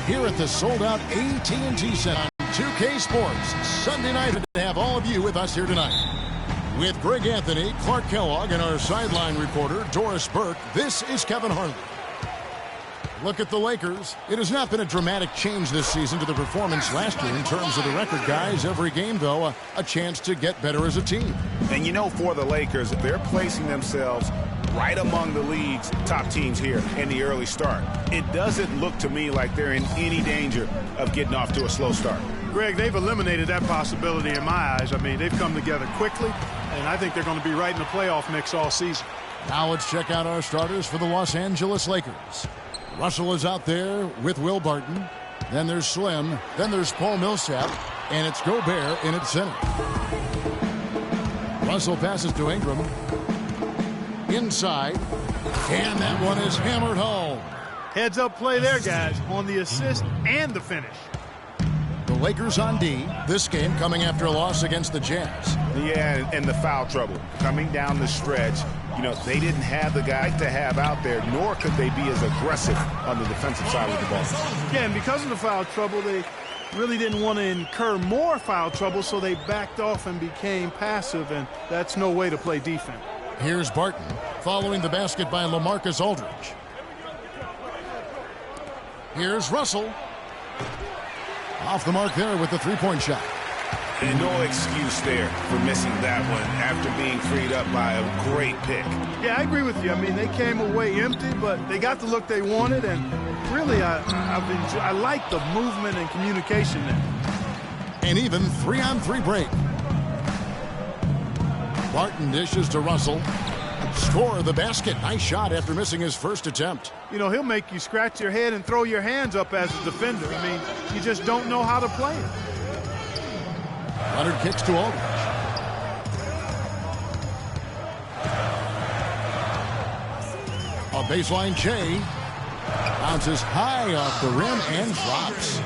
here at the sold-out AT&T Center on 2K Sports Sunday night. To have all of you with us here tonight. With Greg Anthony, Clark Kellogg, and our sideline reporter, Doris Burke, this is Kevin Harlan. Look at the Lakers. It has not been a dramatic change this season to the performance last year in terms of the record, guys. Every game, though, a chance to get better as a team. And you know, for the Lakers, they're placing themselves right among the league's top teams here in the early start. It doesn't look to me like they're in any danger of getting off to a slow start. Greg, they've eliminated that possibility in my eyes. I mean, they've come together quickly, and I think they're going to be right in the playoff mix all season. Now let's check out our starters for the Los Angeles Lakers. Russell is out there with Will Barton. Then there's Slim. Then there's Paul Millsap. And it's Gobert in at center. Russell passes to Ingram. Inside. And that one is hammered home. Heads-up play there, guys, on the assist and the finish. The Lakers on D. This game coming after a loss against the Jazz. Yeah, and the foul trouble coming down the stretch. You know, they didn't have the guy to have out there, nor could they be as aggressive on the defensive side of the ball. Yeah, and because of the foul trouble, they really didn't want to incur more foul trouble, so they backed off and became passive, and that's no way to play defense. Here's Barton following the basket by LaMarcus Aldridge. Here's Russell. Off the mark there with the three-point shot. And no excuse there for missing that one after being freed up by a great pick. Yeah, I agree with you. I mean, they came away empty, but they got the look they wanted, and really, I like the movement and communication there. And even 3-on-3 break. Barton dishes to Russell. Score the basket. Nice shot after missing his first attempt. You know, he'll make you scratch your head and throw your hands up as a defender. I mean, you just don't know how to play it. Leonard kicks to Aldridge. A baseline J. Bounces high off the rim and drops.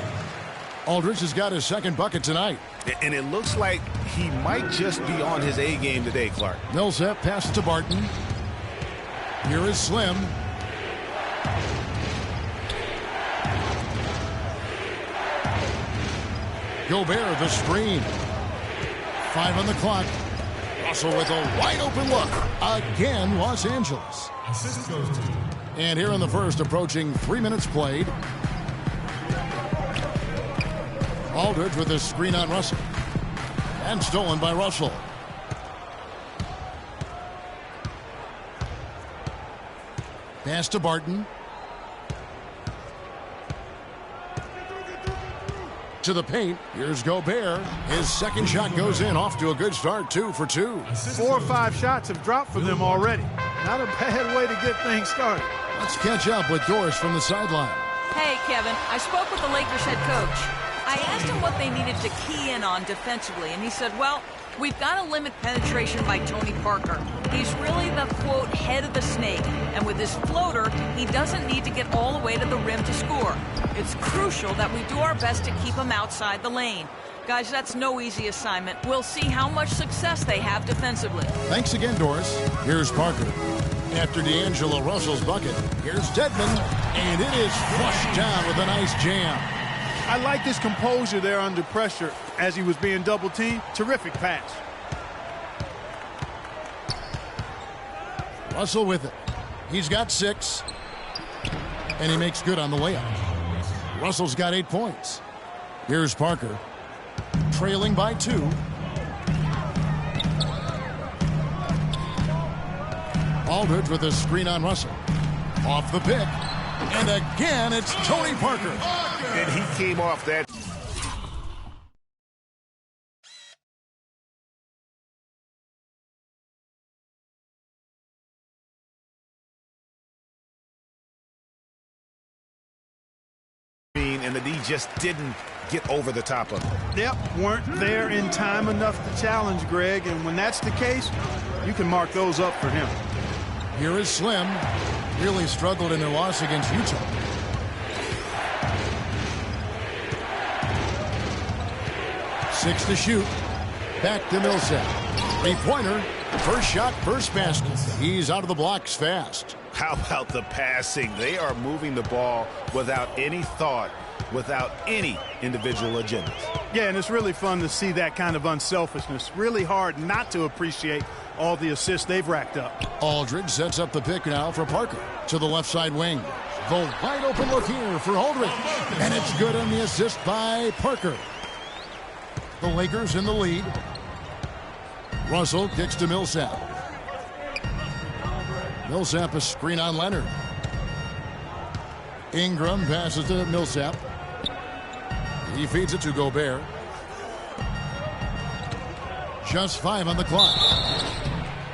Aldridge has got his second bucket tonight. And it looks like he might just be on his A game today, Clark. Millsap passes to Barton. Here is Slim. Gobert the screen. 5 on the clock. Russell with a wide open look. Again, Los Angeles. Assist goes to. And here in the first, approaching 3 minutes played. Aldridge with a screen on Russell. And stolen by Russell. Pass to Barton. To the paint. Here's Gobert. His second shot goes in. Off to a good start. 2 for 2. 4 or 5 shots have dropped for them already. Not a bad way to get things started. Let's catch up with Doris from the sideline. Hey, Kevin. I spoke with the Lakers head coach. I asked him what they needed to key in on defensively, and he said, well, we've got to limit penetration by Tony Parker. He's really the, quote, head of the snake, and with his floater, he doesn't need to get all the way to the rim to score. It's crucial that we do our best to keep him outside the lane. Guys, that's no easy assignment. We'll see how much success they have defensively. Thanks again, Doris. Here's Parker. After D'Angelo Russell's bucket, here's Dedmon, and it is flushed down with a nice jam. I like his composure there under pressure as he was being double-teamed. Terrific pass. Russell with it. He's got 6. And he makes good on the layup. Russell's got 8 points. Here's Parker. Trailing by 2. Aldridge with a screen on Russell. Off the pick. And again, it's Tony Parker. And he came off that. And the D just didn't get over the top of it. Yep, weren't there in time enough to challenge Greg, and when that's the case, you can mark those up for him. Here is Slim. Really struggled in their loss against Utah. Six to shoot. Back to Millsap. Three-pointer. First shot, first basket. He's out of the blocks fast. How about the passing? They are moving the ball without any thought without any individual agendas. Yeah, and it's really fun to see that kind of unselfishness. Really hard not to appreciate all the assists they've racked up. Aldridge sets up the pick now for Parker to the left side wing. The wide open look here for Aldridge. And it's good on the assist by Parker. The Lakers in the lead. Russell kicks to Millsap. Millsap a screen on Leonard. Ingram passes to Millsap. He feeds it to Gobert. Just 5 on the clock.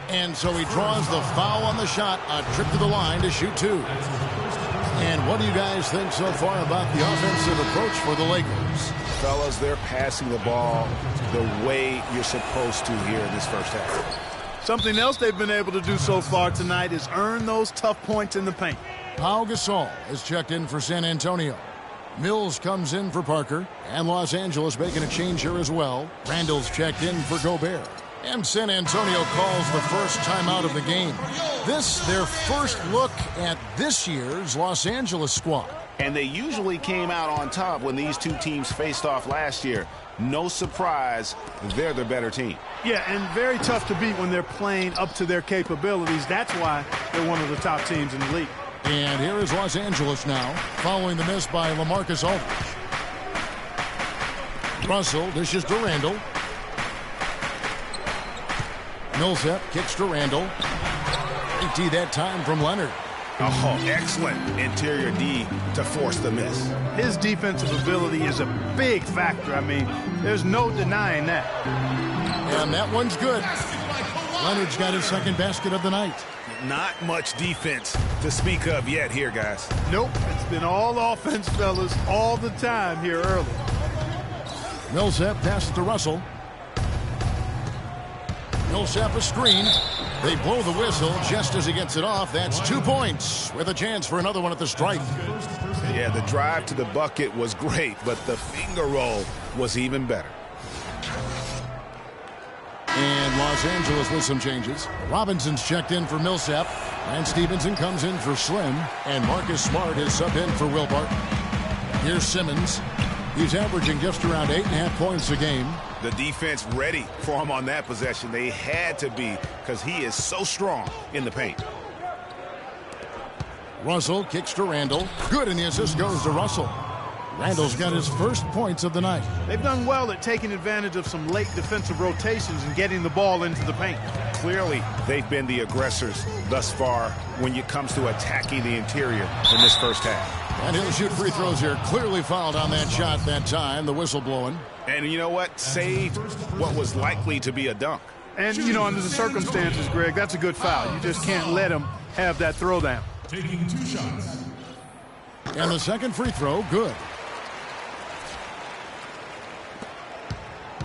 And so he draws the foul on the shot. A trip to the line to shoot 2. And what do you guys think so far about the offensive approach for the Lakers? Fellas, they're passing the ball the way you're supposed to here in this first half. Something else they've been able to do so far tonight is earn those tough points in the paint. Pau Gasol is checked in for San Antonio. Mills comes in for Parker. And Los Angeles making a change here as well. Randall's checked in for Gobert. And San Antonio calls the first timeout of the game. This, their first look at this year's Los Angeles squad. And they usually came out on top when these two teams faced off last year. No surprise, they're the better team. Yeah, and very tough to beat when they're playing up to their capabilities. That's why they're one of the top teams in the league. And here is Los Angeles now, following the miss by LaMarcus Aldridge. Russell dishes to Randall. Millsap kicks to Randall. Empty that time from Leonard. Oh, excellent interior D to force the miss. His defensive ability is a big factor. I mean, there's no denying that. And that one's good. Leonard's got his second basket of the night. Not much defense to speak of yet here, guys. Nope, it's been all offense, fellas, all the time here early. Millsap passes to Russell. Millsap a screen. They blow the whistle just as he gets it off. That's 2 points with a chance for another one at the stripe. Yeah, the drive to the bucket was great, but the finger roll was even better. And Los Angeles with some changes. Robinson's checked in for Millsap. And Stevenson comes in for Slim. And Marcus Smart is subbed in for Will Barton. Here's Simmons. He's averaging just around 8.5 points a game. The defense ready for him on that possession. They had to be because he is so strong in the paint. Russell kicks to Randall. Good, and the assist goes to Russell. Randall's got his first points of the night. They've done well at taking advantage of some late defensive rotations and getting the ball into the paint. Clearly, they've been the aggressors thus far when it comes to attacking the interior in this first half. And he'll shoot free throws here. Clearly fouled on that shot that time. The whistle blowing. And you know what? Saved what was likely to be a dunk. And, you know, under the circumstances, Greg, that's a good foul. You just can't let him have that throwdown. Taking 2 shots. And the second free throw, good.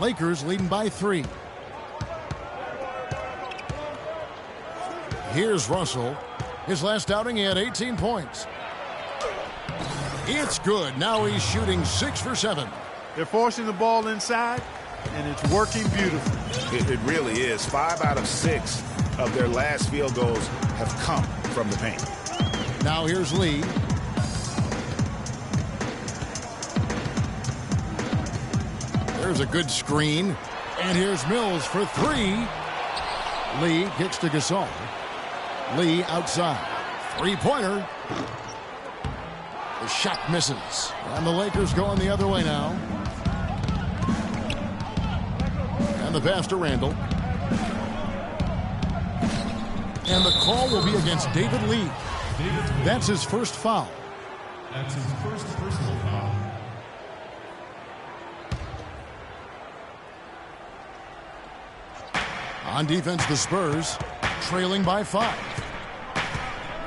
Lakers leading by 3. Here's Russell. His last outing, he had 18 points. It's good. Now he's shooting 6 for 7. They're forcing the ball inside, and it's working beautifully. It really is. 5 out of 6 of their last field goals have come from the paint. Now here's Lee. There's a good screen. And here's Mills for 3. Lee kicks to Gasol. Lee outside. 3-pointer. The shot misses. And the Lakers going the other way now. And the pass to Randall. And the call will be against David Lee. That's his first foul. That's his first personal foul. On defense, the Spurs trailing by 5.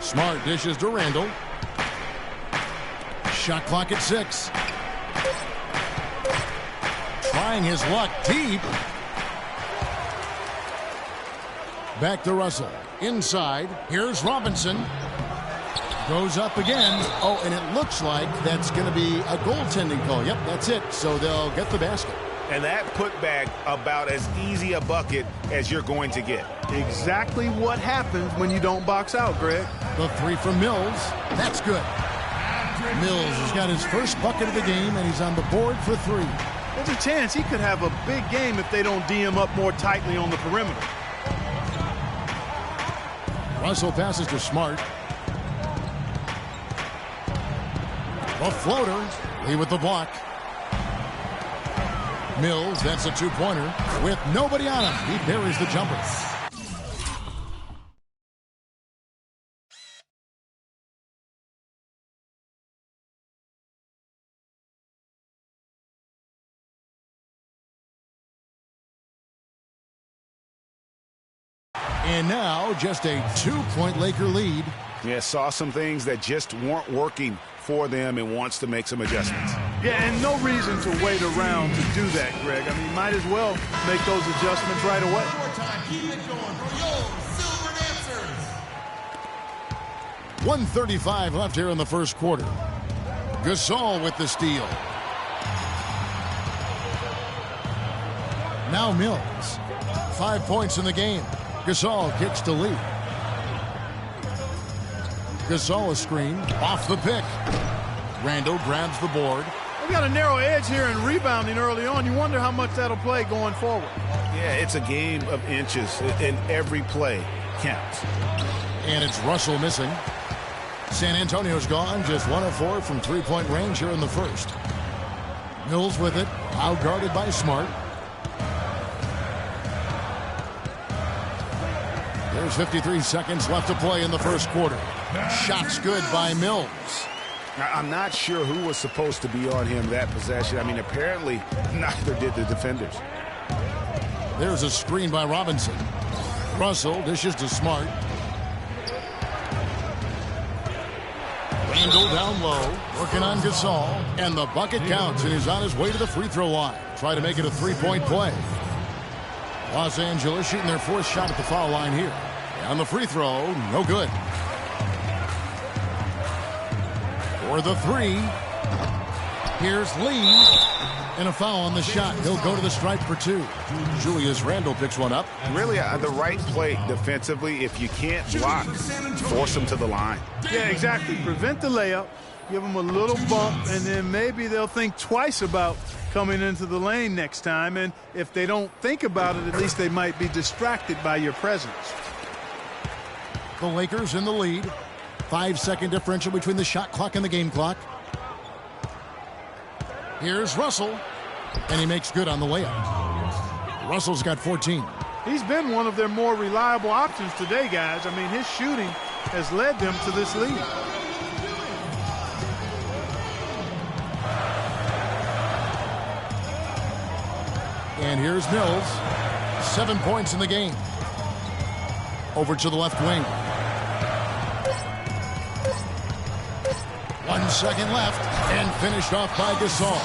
Smart dishes to Randall. Shot clock at 6. Trying his luck deep. Back to Russell. Inside. Here's Robinson. Goes up again. Oh, and it looks like that's going to be a goaltending call. Yep, that's it. So they'll get the basket. And that putback about as easy a bucket as you're going to get. Exactly what happens when you don't box out, Greg. The 3 from Mills. That's good. Mills has got his first bucket of the game, and he's on the board for 3. There's a chance he could have a big game if they don't D him up more tightly on the perimeter. Russell passes to Smart. A floater. Lee with the block. Mills, that's a two-pointer. With nobody on him, he buries the jumper. And now just a 2-point Laker lead. Yeah, saw some things that just weren't working for them and wants to make some adjustments. Yeah, and no reason to wait around to do that, Greg. I mean, might as well make those adjustments right away. More time. Keep it going for your Silver Dancers. 1:35 left here in the first quarter. Gasol with the steal. Now Mills. 5 points in the game. Gasol kicks to Lee. Gasol a screen. Off the pick. Randall grabs the board. We've got a narrow edge here in rebounding early on. You wonder how much that'll play going forward. Yeah, it's a game of inches, and every play counts. And it's Russell missing. San Antonio's gone. Just 1 of 4 from three-point range here in the first. Mills with it. Out guarded by Smart. There's 53 seconds left to play in the first quarter. Shots good by Mills. Now, I'm not sure who was supposed to be on him that possession. I mean, apparently neither did the defenders. There's a screen by Robinson. Russell dishes to Smart. Randall down low, working on Gasol, and the bucket counts, and he's on his way to the free throw line. Try to make it a 3-point play. Los Angeles shooting their 4th shot at the foul line here. On the free throw, no good. For the 3, here's Lee, and a foul on the shot. He'll go to the stripe for 2. Julius Randle picks one up. Really, the right play defensively. If you can't block, force them to the line. Yeah, exactly. Prevent the layup, give them a little bump, and then maybe they'll think twice about coming into the lane next time. And if they don't think about it, at least they might be distracted by your presence. The Lakers in the lead. 5-second differential between the shot clock and the game clock. Here's Russell, and he makes good on the layup. Russell's got 14. He's been one of their more reliable options today, guys. I mean, his shooting has led them to this lead. And here's Mills. 7 points in the game. Over to the left wing. 1 second left, and finished off by Gasol.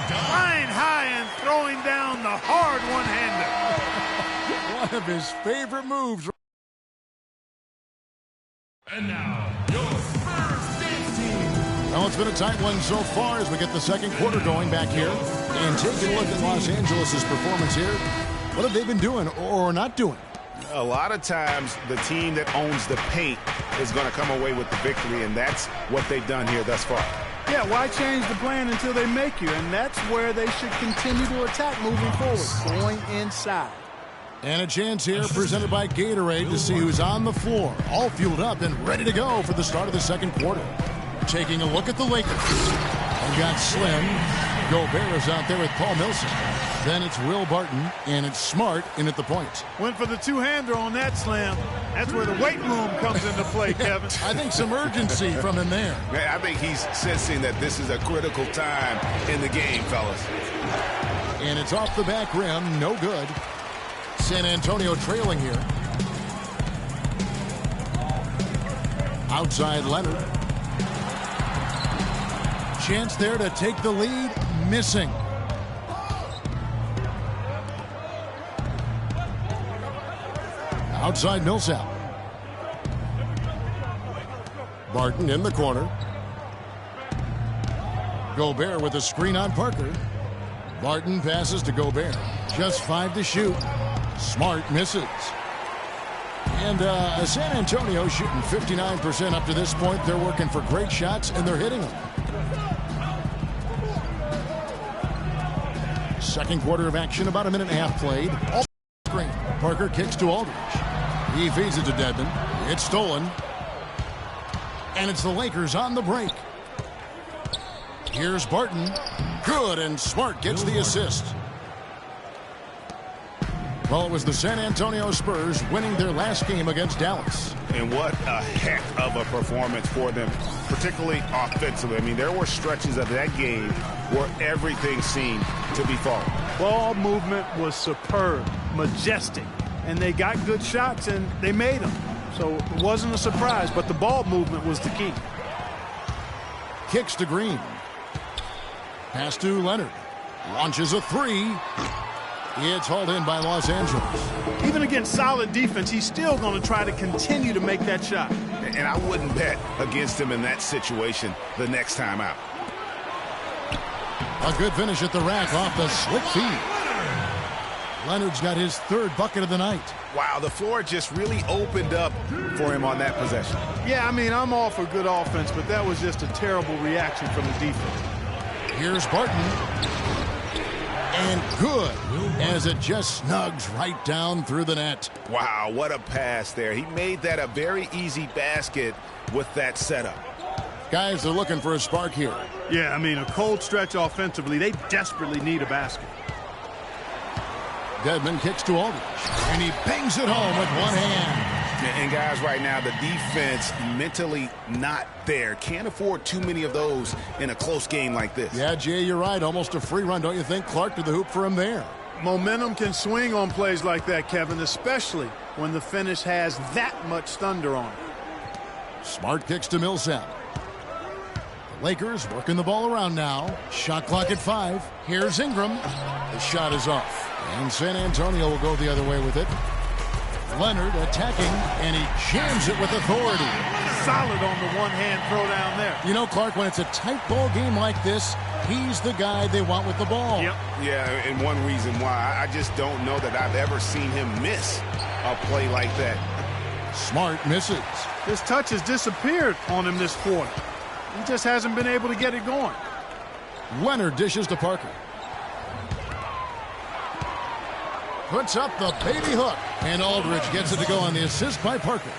Flying high and throwing down the hard one-hander. One of his favorite moves. And now, your Spurs Dance Team. Well, it's been a tight one so far as we get the second quarter going back here. And taking a look at Los Angeles' performance here. What have they been doing or not doing? A lot of times, the team that owns the paint is going to come away with the victory, and that's what they've done here thus far. Yeah, why change the plan until they make you? And that's where they should continue to attack moving forward, going inside. And a chance here presented by Gatorade to see who's on the floor, all fueled up and ready to go for the start of the second quarter. Taking a look at the Lakers. We've got Slim. Gobert is out there with Paul Millsap. Then it's Will Barton, and it's Smart in at the point. Went for the two-hander on that slam. That's where the weight room comes into play, Kevin. I think some urgency from him there. I think he's sensing that this is a critical time in the game, fellas. And it's off the back rim, no good. San Antonio trailing here. Outside Leonard. Chance there to take the lead, missing. Outside Millsap. Barton in the corner. Gobert with a screen on Parker. Barton passes to Gobert. Just 5 to shoot. Smart misses. And San Antonio shooting 59% up to this point. They're working for great shots, and they're hitting them. Second quarter of action, about a minute and a half played. All screen. Parker kicks to Aldridge. He feeds it to Dedmon. It's stolen. And it's the Lakers on the break. Here's Barton. Good, and Smart gets the assist. Well, it was the San Antonio Spurs winning their last game against Dallas. And what a heck of a performance for them, particularly offensively. I mean, there were stretches of that game where everything seemed to be falling. Ball movement was superb, majestic, and they got good shots, and they made them. So it wasn't a surprise, but the ball movement was the key. Kicks to Green. Pass to Leonard. Launches a three. It's hauled in by Los Angeles. Even against solid defense, he's still going to try to continue to make that shot. And I wouldn't bet against him in that situation the next time out. A good finish at the rack off the slick feed. Leonard's got his third bucket of the night. Wow, the floor just really opened up for him on that possession. Yeah, I mean, I'm all for good offense, but that was just a terrible reaction from the defense. Here's Barton. And good, as it just snugs right down through the net. Wow, what a pass there. He made that a very easy basket with that setup. Guys are looking for a spark here. Yeah, I mean, a cold stretch offensively. They desperately need a basket. Dedmon kicks to Aldridge, and he bangs it home with one hand. And guys, right now, the defense mentally not there. Can't afford too many of those in a close game like this. Yeah, Jay, you're right. Almost a free run, don't you think? Clark to the hoop for him there. Momentum can swing on plays like that, Kevin, especially when the finish has that much thunder on it. Smart kicks to Millsap. The Lakers working the ball around now. Shot clock at 5. Here's Ingram. The shot is off. And San Antonio will go the other way with it. Leonard attacking, and he jams it with authority. Solid on the one-hand throw down there. You know, Clark, when it's a tight ball game like this, he's the guy they want with the ball. Yep. Yeah, and one reason why, I just don't know that I've ever seen him miss a play like that. Smart misses. His touch has disappeared on him this quarter. He just hasn't been able to get it going. Leonard dishes to Parker. Puts up the baby hook, and Aldridge gets it to go on the assist by Parker.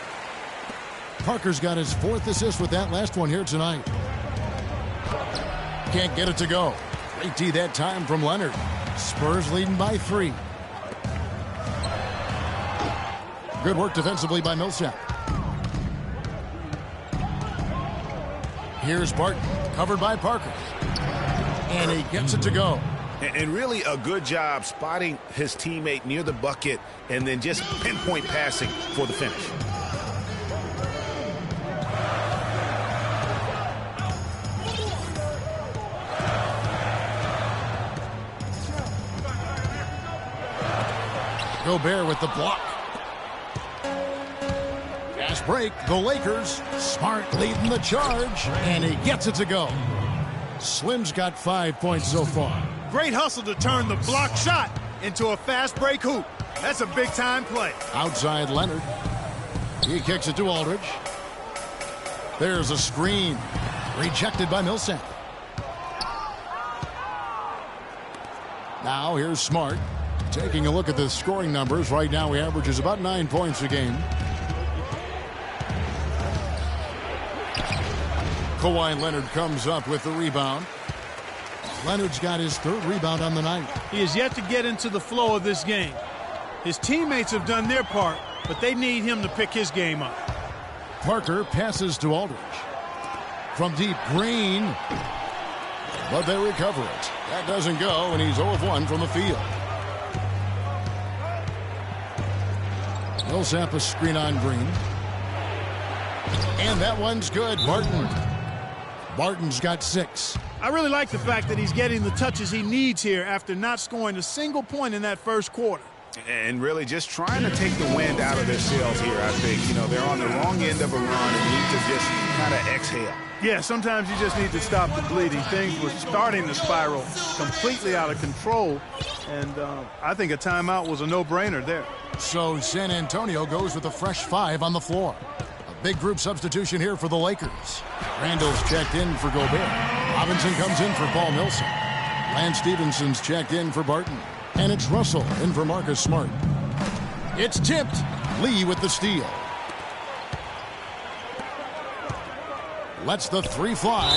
Parker's got his 4th assist with that last one here tonight. Can't get it to go. Great D that time from Leonard. Spurs leading by 3. Good work defensively by Millsap. Here's Barton, covered by Parker. And he gets it to go. And really a good job spotting his teammate near the bucket and then just pinpoint passing for the finish. Gobert with the block. Fast break, the Lakers. Smart leading the charge, and he gets it to go. Slim's got 5 points so far. Great hustle to turn the block shot into a fast break hoop. That's a big-time play. Outside Leonard. He kicks it to Aldridge. There's a screen. Rejected by Millsap. Now here's Smart. Taking a look at the scoring numbers. Right now he averages about 9 points a game. Kawhi Leonard comes up with the rebound. Leonard's got his 3rd rebound on the night. He is yet to get into the flow of this game. His teammates have done their part, but they need him to pick his game up. Parker passes to Aldridge. From deep, Green. But they recover it. That doesn't go, and he's 0 of 1 from the field. Millsap a screen on Green. And that one's good. Barton's got 6. I really like the fact that he's getting the touches he needs here after not scoring a single point in that first quarter. And really just trying to take the wind out of their sails here, I think. You know, they're on the wrong end of a run and need to just kind of exhale. Yeah, sometimes you just need to stop the bleeding. Things were starting to spiral completely out of control, and I think a timeout was a no-brainer there. So San Antonio goes with a fresh 5 on the floor. A big group substitution here for the Lakers. Randall's checked in for Gobert. Robinson comes in for Paul Millsap. Lance Stevenson's checked in for Barton. And it's Russell in for Marcus Smart. It's tipped. Lee with the steal. Lets the three fly.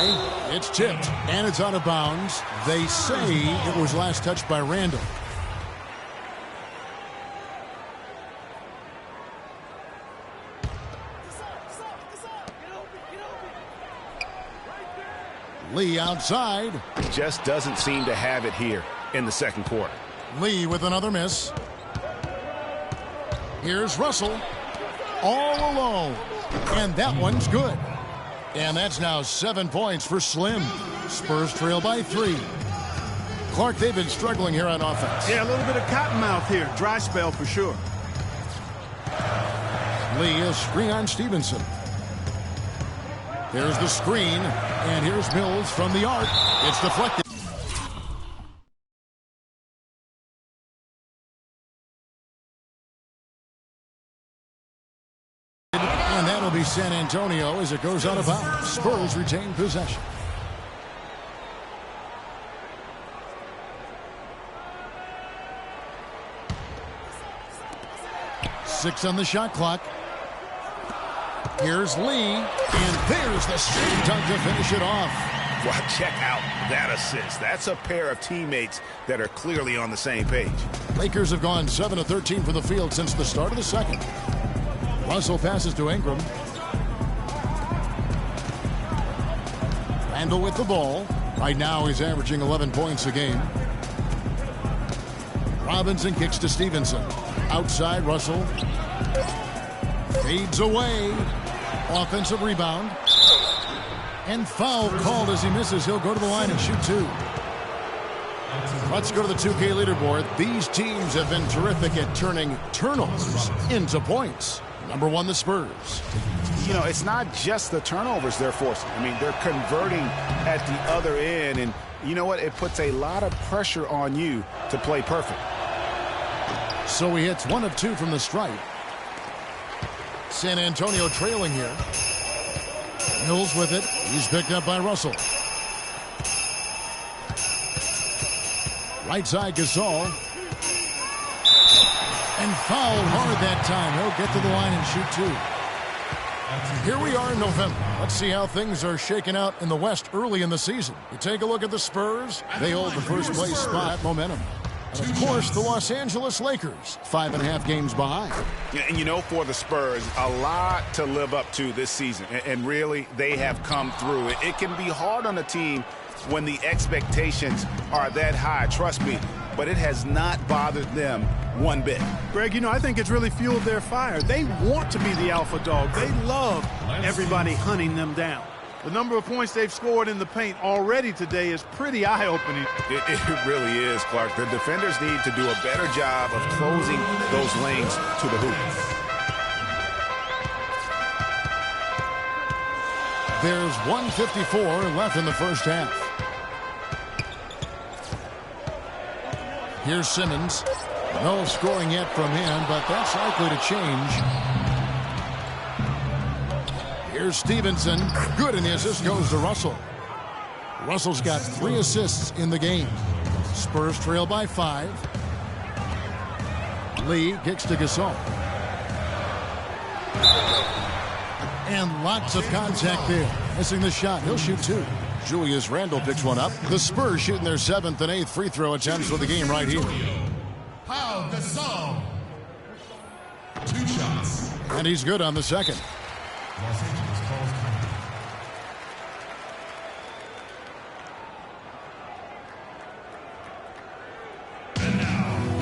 It's tipped. And it's out of bounds. They say it was last touched by Randall. Lee outside. Just doesn't seem to have it here in the second quarter. Lee with another miss. Here's Russell. All alone. And that one's good. And that's now 7 points for Slim. Spurs trail by 3. Clark, they've been struggling here on offense. Yeah, a little bit of cottonmouth here. Dry spell for sure. Lee is screen on Stevenson. There's the screen, and here's Mills from the arc. It's deflected. And that'll be San Antonio as it goes out of bounds. Spurs retain possession. Six on the shot clock. Here's Lee, and there's the straight dunk to finish it off. Well, check out that assist. That's a pair of teammates that are clearly on the same page. Lakers have gone 7 of 13 from the field since the start of the second. Russell passes to Ingram. Randall with the ball. Right now he's averaging 11 points a game. Robinson kicks to Stevenson. Outside Russell. Fades away. Offensive rebound. And foul called as he misses. He'll go to the line and shoot 2. Let's go to the 2K leaderboard. These teams have been terrific at turning turnovers into points. Number 1, the Spurs. You know, it's not just the turnovers they're forcing. I mean, they're converting at the other end. And you know what? It puts a lot of pressure on you to play perfect. So he hits 1 of 2 from the stripe. San Antonio trailing here. Mills with it. He's picked up by Russell. Right side Gasol. And fouled hard that time. He'll get to the line and shoot 2. Here we are in November. Let's see how things are shaking out in the West early in the season. You take a look at the Spurs. They hold the first place spot momentum. And of course, the Los Angeles Lakers, 5.5 games behind. And you know, for the Spurs, a lot to live up to this season. And really, they have come through. It can be hard on a team when the expectations are that high, trust me. But it has not bothered them one bit. Greg, you know, I think it's really fueled their fire. They want to be the alpha dog. They love everybody hunting them down. The number of points they've scored in the paint already today is pretty eye-opening. It really is, Clark. The defenders need to do a better job of closing those lanes to the hoop. There's 1:54 left in the first half. Here's Simmons. No scoring yet from him, but that's likely to change. Here's Stevenson. Good, and the assist goes to Russell. Russell's got 3 assists in the game. Spurs trail by 5. Lee kicks to Gasol. And lots of contact there. Missing the shot. He'll shoot 2. Julius Randle picks one up. The Spurs shooting their 7th and 8th free throw attempts for the game right here. Pau Gasol. 2 shots. And he's good on the second. Los Angeles calls time.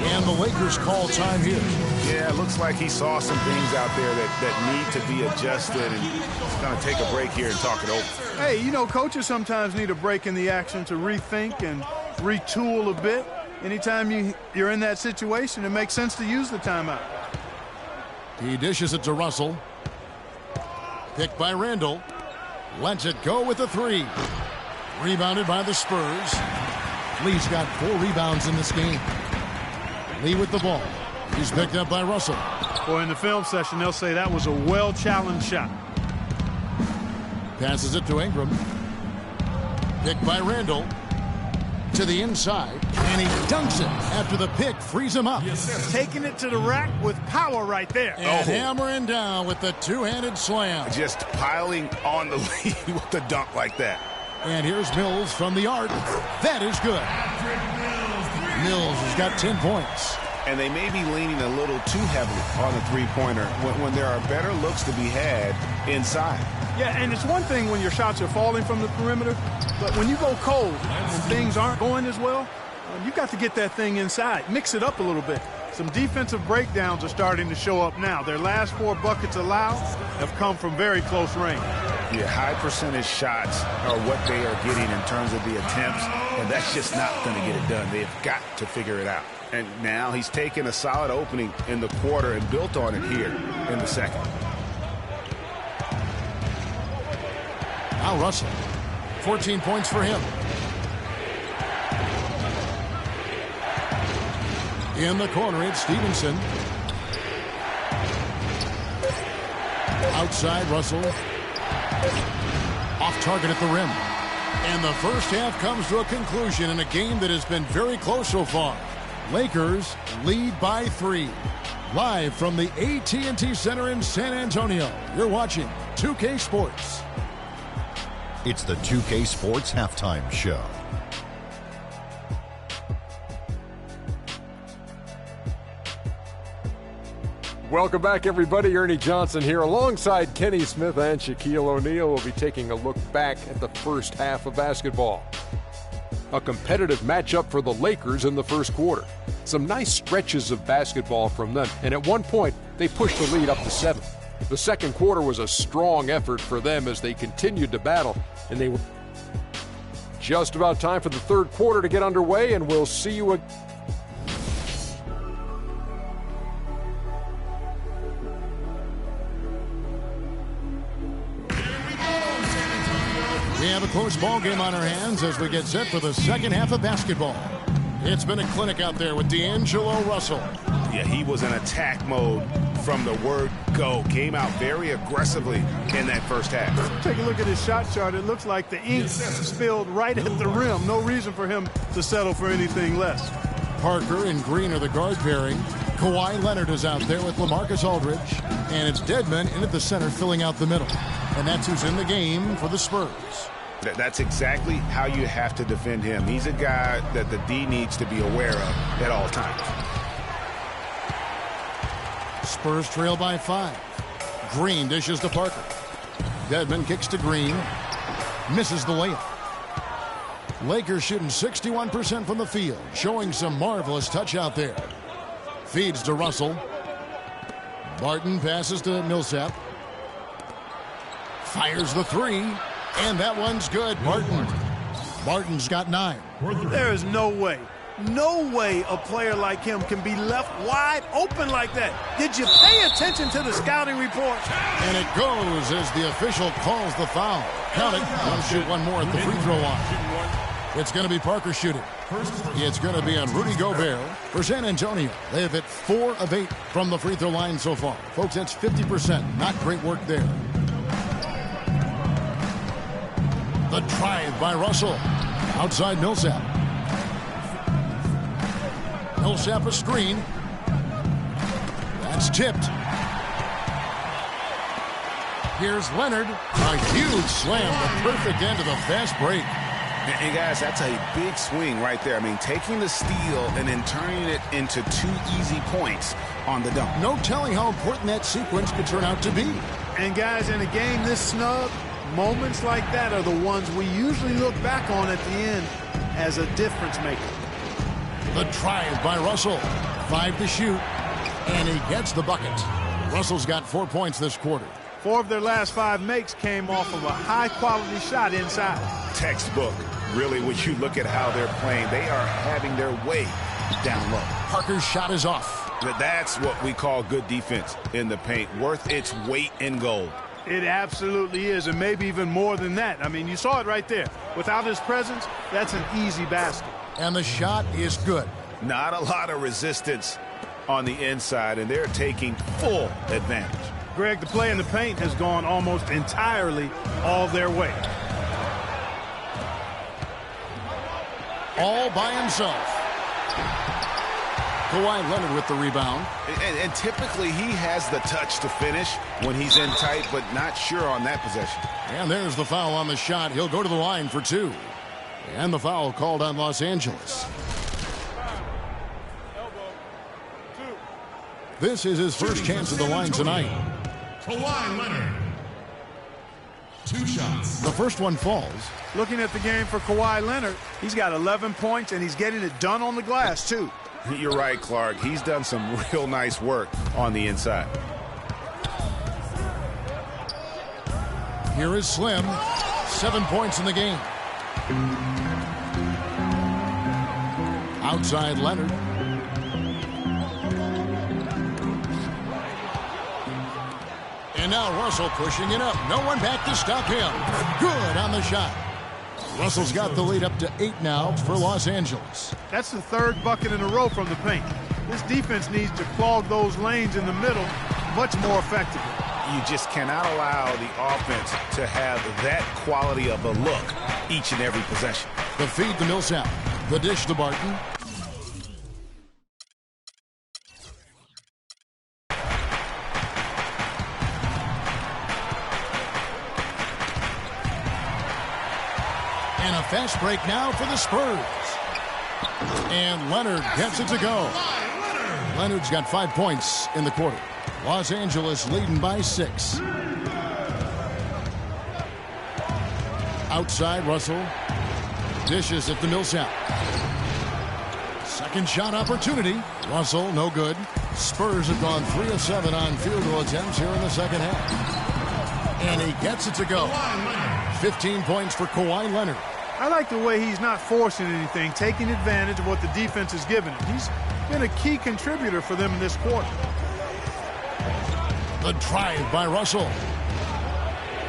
And the Lakers call time here. Yeah, it looks like he saw some things out there that need to be adjusted, and he's going to take a break here and talk it over. Hey, you know, coaches sometimes need a break in the action to rethink and retool a bit. Anytime you're in that situation, it makes sense to use the timeout. He dishes it to Russell. Picked by Randall. Lets it go with the 3. Rebounded by the Spurs. Lee's got 4 rebounds in this game. Lee with the ball. He's picked up by Russell. Boy, in the film session, they'll say that was a well-challenged shot. Passes it to Ingram. Picked by Randall. To the inside, and he dunks it after the pick frees him up. Taking it to the rack with power right there. And hammering down with the two-handed slam. Just piling on the lead with a dunk like that. And here's Mills from the arc. That is good. Mills has got 10 points. And they may be leaning a little too heavily on the three-pointer when there are better looks to be had inside. Yeah, and it's one thing when your shots are falling from the perimeter, but when you go cold and things aren't going as well, you got to get that thing inside. Mix it up a little bit. Some defensive breakdowns are starting to show up now. Their last 4 buckets allowed have come from very close range. Yeah, high percentage shots are what they are getting in terms of the attempts, and that's just not going to get it done. They've got to figure it out. And now he's taken a solid opening in the quarter and built on it here in the second. Al Russell, 14 points for him. In the corner, it's Stevenson. Outside, Russell. Off target at the rim. And the first half comes to a conclusion in a game that has been very close so far. Lakers lead by 3. Live from the AT&T Center in San Antonio, you're watching 2K Sports. It's the 2K Sports Halftime Show. Welcome back, everybody. Ernie Johnson here alongside Kenny Smith and Shaquille O'Neal. We'll be taking a look back at the first half of basketball. A competitive matchup for the Lakers in the first quarter. Some nice stretches of basketball from them, and at one point, they pushed the lead up to 7. The second quarter was a strong effort for them as they continued to battle, and they were just about time for the third quarter to get underway, and we'll see you again. We have a close ball game on our hands as we get set for the second half of basketball. It's been a clinic out there with D'Angelo Russell. Yeah, he was in attack mode from the word go. Came out very aggressively in that first half. Take a look at his shot chart. It looks like the ink spilled right at the rim. No reason for him to settle for anything less. Parker and Green are the guard pairing. Kawhi Leonard is out there with LaMarcus Aldridge. And it's Dedmon in at the center filling out the middle. And that's who's in the game for the Spurs. That's exactly how you have to defend him. He's a guy that the D needs to be aware of at all times. Spurs trail by 5. Green dishes to Parker. Dedmon kicks to Green. Misses the layup. Lakers shooting 61% from the field, showing some marvelous touch out there. Feeds to Russell. Barton passes to Millsap. Fires the 3. And that one's good. Barton's got 9. There is no way a player like him can be left wide open like that. Did you pay attention to the scouting report? And it goes as the official calls the foul. Count it. He'll shoot one more at the free throw line. It's going to be Parker shooting. It's going to be on Rudy Gobert for San Antonio. They have hit 4 of 8 from the free throw line so far. Folks, that's 50%. Not great work there. The drive by Russell. Outside Millsap. Millsap a screen. That's tipped. Here's Leonard. A huge slam. The perfect end of the fast break. And guys, that's a big swing right there. I mean, taking the steal and then turning it into 2 easy points on the dunk. No telling how important that sequence could turn out to be. And guys, in a game this snug, moments like that are the ones we usually look back on at the end as a difference maker. The drive by Russell. 5 to shoot. And he gets the bucket. Russell's got 4 points this quarter. 4 of their last 5 makes came off of a high-quality shot inside. Textbook, really, when you look at how they're playing. They are having their way down low. Parker's shot is off. That's what we call good defense in the paint. Worth its weight in gold. It absolutely is, and maybe even more than that. I mean, you saw it right there. Without his presence, that's an easy basket. And the shot is good. Not a lot of resistance on the inside, and they're taking full advantage. Greg, the play in the paint has gone almost entirely all their way. all by himself. Kawhi Leonard with the rebound. And typically he has the touch to finish when he's in tight, but not sure on that possession. And there's the foul on the shot. He'll go to the line for 2. And the foul called on Los Angeles. This is his first chance at the line tonight. Kawhi Leonard. 2 shots. The first one falls. Looking at the game for Kawhi Leonard, he's got 11 points, and he's getting it done on the glass, too. You're right, Clark. He's done some real nice work on the inside. Here is Slim. 7 points in the game. Outside Leonard. And now Russell pushing it up. No one back to stop him. Good on the shot. Russell's got the lead up to 8 now for Los Angeles. That's the 3rd bucket in a row from the paint. This defense needs to clog those lanes in the middle much more effectively. You just cannot allow the offense to have that quality of a look each and every possession. The feed to Millsap. The dish to Barton. And a fast break now for the Spurs. And Leonard gets it to go. Leonard's got 5 points in the quarter. Los Angeles leading by 6. Outside Russell. Dishes it to Millsap. Second shot opportunity. Russell, no good. Spurs have gone 3 of 7 on field goal attempts here in the second half. And he gets it to go. 15 points for Kawhi Leonard. I like the way he's not forcing anything, taking advantage of what the defense is giving him. He's been a key contributor for them in this quarter. The drive by Russell.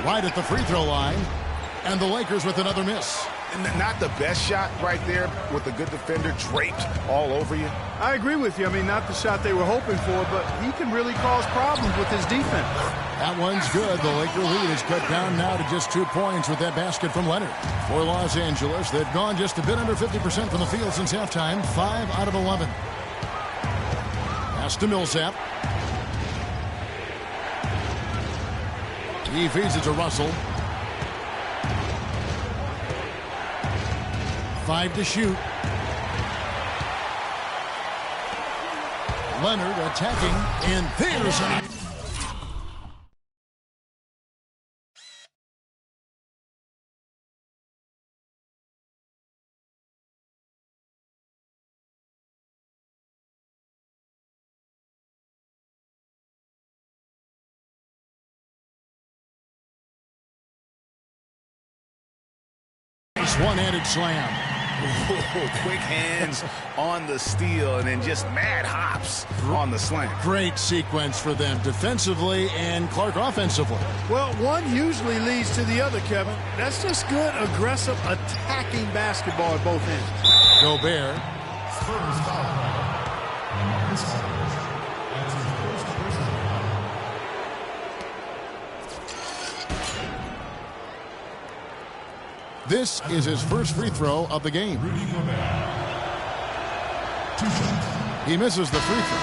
Right at the free throw line. And the Lakers with another miss. Not the best shot right there with a good defender draped all over you. I agree with you. I mean, not the shot they were hoping for, but he can really cause problems with his defense. That one's good. The Laker lead is cut down now to just 2 points with that basket from Leonard. For Los Angeles, they've gone just a bit under 50% from the field since halftime. 5 out of 11. Pass to Millsap. He feeds it to Russell. 5 to shoot. Leonard attacking, and there's an... One-handed slam. Quick hands on the steal and then just mad hops on the slam. Great sequence for them defensively and Clark offensively. Well, one usually leads to the other, Kevin. That's just good, aggressive, attacking basketball at both ends. Gobert. Spurs foul. Marcus Smart. That's his first personal foul. This is his first free throw of the game. He misses the free throw.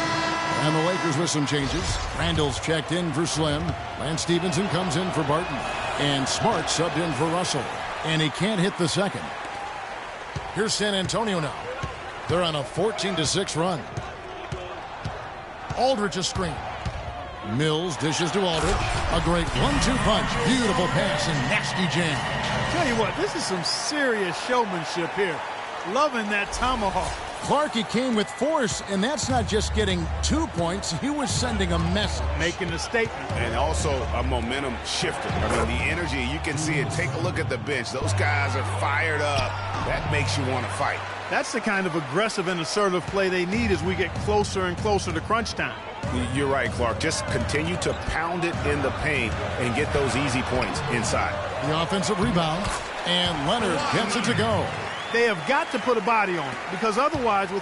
And the Lakers with some changes. Randall's checked in for Slim. Lance Stevenson comes in for Barton. And Smart subbed in for Russell. And he can't hit the second. Here's San Antonio now. They're on a 14-6 run. Aldridge a screen. Mills dishes to Aldridge. A great 1-2 punch. Beautiful pass and nasty jam. Tell you what, this is some serious showmanship here. Loving that tomahawk. Clark, he came with force, and that's not just getting 2 points. He was sending a message. Making a statement. And also a momentum shifter. I mean, the energy, you can see it. Take a look at the bench. Those guys are fired up. That makes you want to fight. That's the kind of aggressive and assertive play they need as we get closer and closer to crunch time. You're right, Clark. Just continue to pound it in the paint and get those easy points inside. The offensive rebound, and Leonard gets it to go. They have got to put a body on it, because otherwise with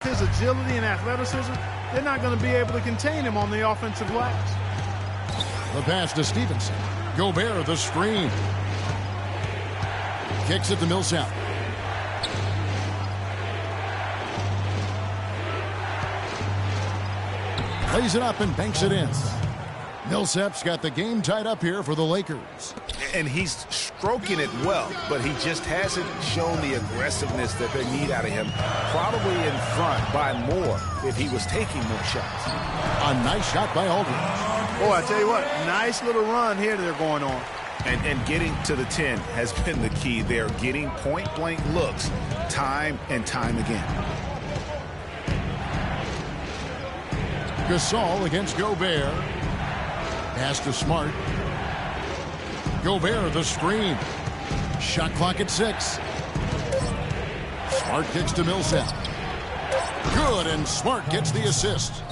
his agility and athleticism, they're not going to be able to contain him on the offensive glass. The pass to Stevenson. Gobert, the screen. Kicks it to Millsap. Plays it up and banks it in. Millsap's got the game tied up here for the Lakers. And he's stroking it well, but he just hasn't shown the aggressiveness that they need out of him. Probably in front by more if he was taking more shots. A nice shot by Aldridge. Boy, I tell you what, nice little run here they're going on. And getting to the 10 has been the key. They're getting point-blank looks time and time again. Gasol against Gobert. Pass to Smart. Gobert, the screen. Shot clock at 6. Smart kicks to Millsap. Good, and Smart gets the assist.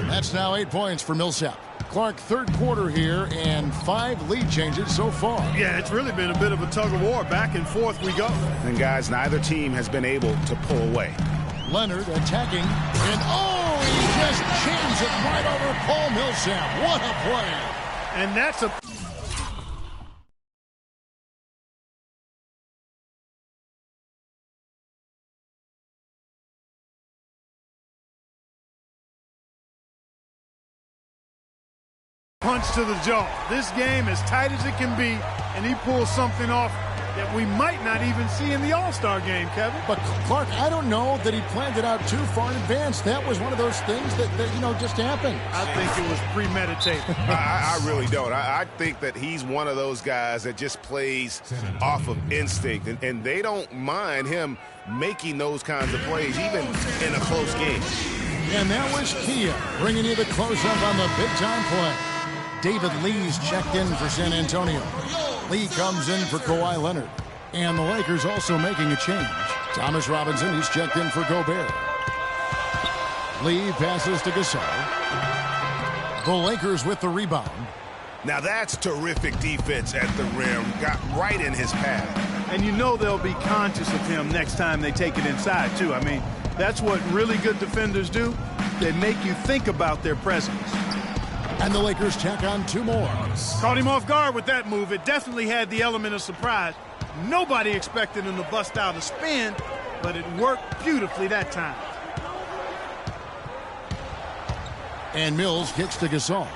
That's now 8 points for Millsap. Clark, third quarter here, and 5 lead changes so far. Yeah, it's really been a bit of a tug of war. Back and forth we go. And, guys, neither team has been able to pull away. Leonard attacking, and he just jams it right over Paul Millsap. What a play. And that's a... punch to the jaw. This game as tight as it can be, and he pulls something off that we might not even see in the All-Star game, Kevin. But, Clark, I don't know that he planned it out too far in advance. That was one of those things that just happened. I think it was premeditated. I really don't. I think that he's one of those guys that just plays off of instinct, and they don't mind him making those kinds of plays, even in a close game. And that was Kia bringing you the close-up on the big-time play. David Lee's checked in for San Antonio. Lee comes in for Kawhi Leonard. And the Lakers also making a change. Thomas Robinson, he's checked in for Gobert. Lee passes to Gasol. The Lakers with the rebound. Now that's terrific defense at the rim. Got right in his path. And you know they'll be conscious of him next time they take it inside, too. I mean, that's what really good defenders do. They make you think about their presence. And the Lakers tack on 2 more. Caught him off guard with that move. It definitely had the element of surprise. Nobody expected him to bust out a spin, but it worked beautifully that time. And Mills kicks to Gasol.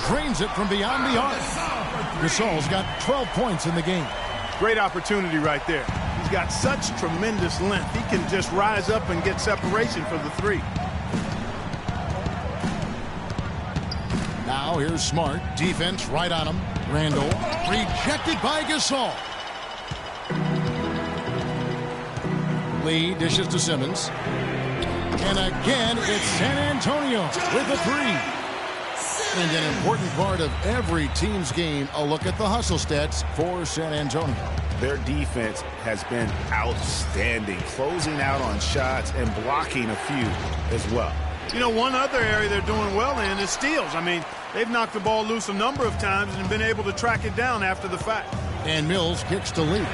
Drains it from beyond the arc. Gasol's got 12 points in the game. Great opportunity right there. He's got such tremendous length. He can just rise up and get separation for the 3. Now here's Smart. Defense right on him. Randall rejected by Gasol. Lee dishes to Simmons. And again, it's San Antonio with the 3. And an important part of every team's game, a look at the hustle stats for San Antonio. Their defense has been outstanding, closing out on shots and blocking a few as well. You know, one other area they're doing well in is steals. I mean, they've knocked the ball loose a number of times and been able to track it down after the fact. And Mills kicks to Lee.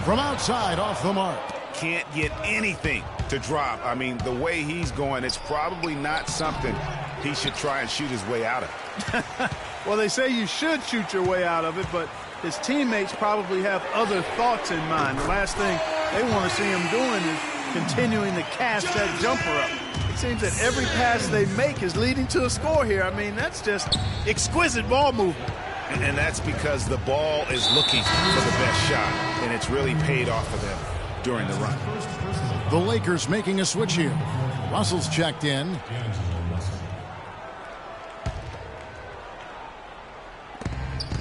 From outside, off the mark. Can't get anything to drop. I mean, the way he's going, it's probably not something he should try and shoot his way out of. Well, they say you should shoot your way out of it, but his teammates probably have other thoughts in mind. The last thing they want to see him doing is continuing to cast that jumper up. It seems that every pass they make is leading to a score here. I mean, that's just exquisite ball movement. And that's because the ball is looking for the best shot, and it's really paid off for them during the run. The Lakers making a switch here. Russell's checked in.